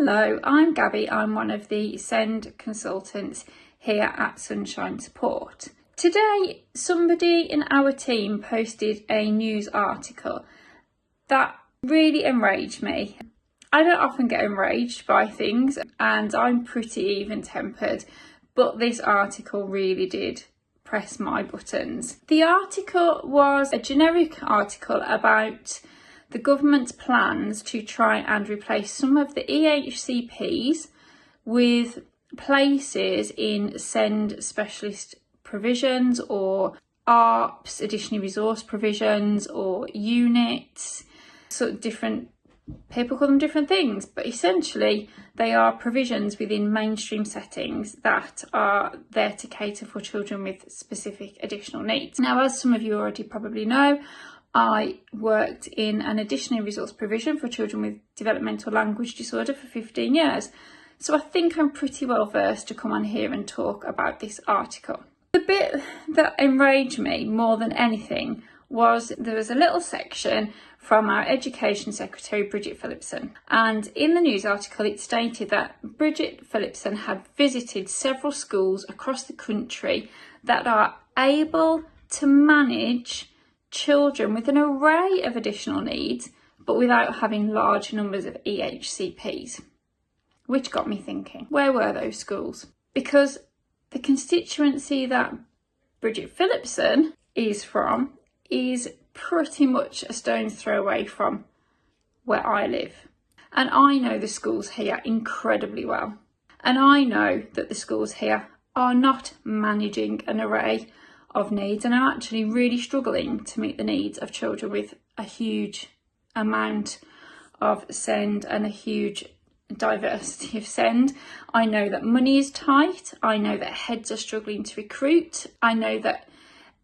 Hello, I'm Gabby. I'm one of the SEND consultants here at Sunshine Support. Today, somebody in our team posted a news article that really enraged me. I don't often get enraged by things and I'm pretty even-tempered, but this article really did press my buttons. The article was a generic article about the government's plans to try and replace some of the EHCPs with places in SEND specialist provisions or ARPs, additional resource provisions, or units. So different people call them different things, but essentially they are provisions within mainstream settings that are there to cater for children with specific additional needs. Now, as some of you already probably know, I worked in an additional resource provision for children with developmental language disorder for 15 years. So I think I'm pretty well versed to come on here and talk about this article. The bit that enraged me more than anything was there was a little section from our Education Secretary, Bridget Phillipson. And in the news article, it stated that Bridget Phillipson had visited several schools across the country that are able to manage children with an array of additional needs, but without having large numbers of EHCPs. Which got me thinking, where were those schools? Because the constituency that Bridget Phillipson is from is pretty much a stone's throw away from where I live. And I know the schools here incredibly well. And I know that the schools here are not managing an array of needs and are actually really struggling to meet the needs of children with a huge amount of SEND and a huge diversity of SEND. I know that money is tight. I know that heads are struggling to recruit. I know that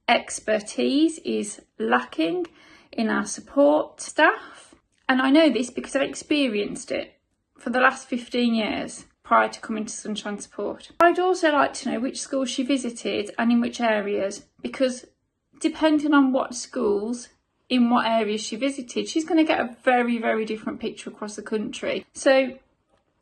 expertise is lacking in our support staff. And I know this because I've experienced it for the last 15 years prior to coming to Sunshine Support. I'd also like to know which schools she visited and in which areas, because depending on what schools in what areas she visited, she's going to get a very, very different picture across the country. So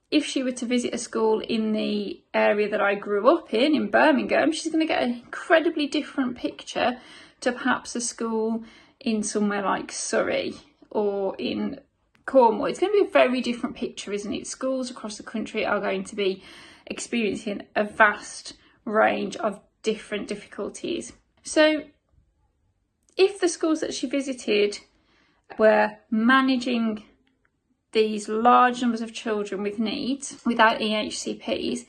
if she were to visit a school in the area that I grew up in Birmingham, she's going to get an incredibly different picture to perhaps a school in somewhere like Surrey or in Cornwall. It's going to be a very different picture, isn't it? Schools across the country are going to be experiencing a vast range of different difficulties. So if the schools that she visited were managing these large numbers of children with needs without EHCPs,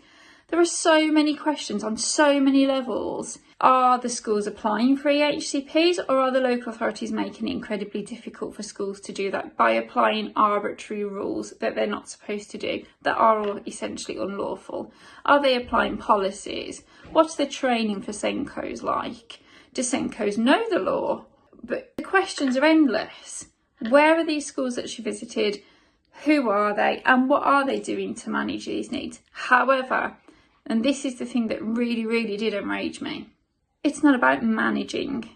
there are so many questions on so many levels. Are the schools applying for EHCPs, or are the local authorities making it incredibly difficult for schools to do that by applying arbitrary rules that they're not supposed to do, that are all essentially unlawful? Are they applying policies? What's the training for SENCOs like? Do SENCOs know the law? But the questions are endless. Where are these schools that she visited? Who are they? And what are they doing to manage these needs? However, and this is the thing that really, really did enrage me, it's not about managing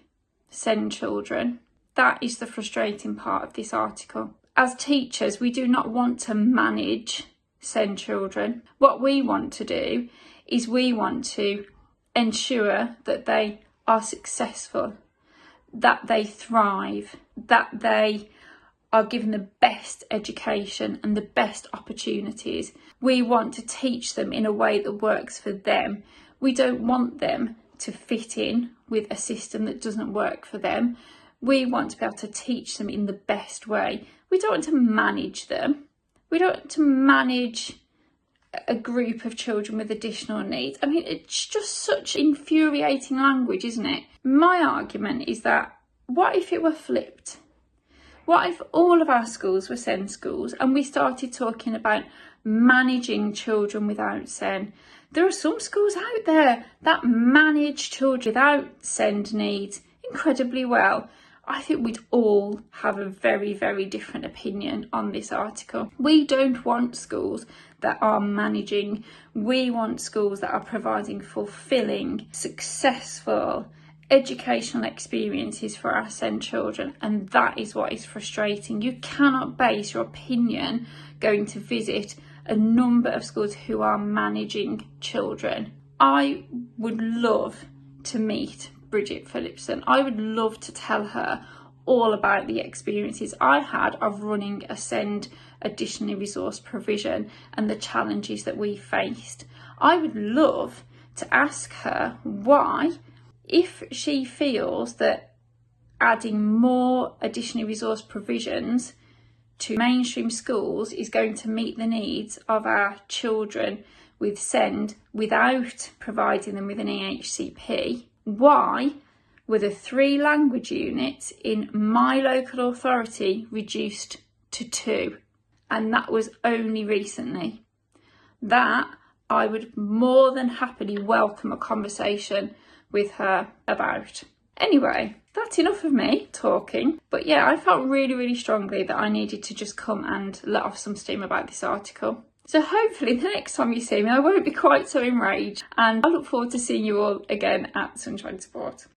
SEND children. That is the frustrating part of this article. As teachers, we do not want to manage SEND children. What we want to do is we want to ensure that they are successful, that they thrive, that they are given the best education and the best opportunities. We want to teach them in a way that works for them. We don't want them to fit in with a system that doesn't work for them. We want to be able to teach them in the best way. We don't want to manage them. We don't want to manage a group of children with additional needs. I mean, it's just such infuriating language, isn't it? My argument is that what if it were flipped? What if all of our schools were SEND schools and we started talking about managing children without SEND? There are some schools out there that manage children without SEND needs incredibly well. I think we'd all have a very, very different opinion on this article. We don't want schools that are managing. We want schools that are providing fulfilling, successful educational experiences for our SEND children, and that is what is frustrating. You cannot base your opinion going to visit a number of schools who are managing children. I would love to meet Bridget Phillipson. I would love to tell her all about the experiences I had of running a SEND additional resource provision and the challenges that we faced. I would love to ask her why, if she feels that adding more additional resource provisions to mainstream schools is going to meet the needs of our children with SEND without providing them with an EHCP, why were the 3 language units in my local authority reduced to 2? And that was only recently. That I would more than happily welcome a conversation with her about. Anyway, that's enough of me talking. But yeah, I felt really strongly that I needed to just come and let off some steam about this article. So hopefully the next time you see me, I won't be quite so enraged. And I look forward to seeing you all again at Sunshine Support.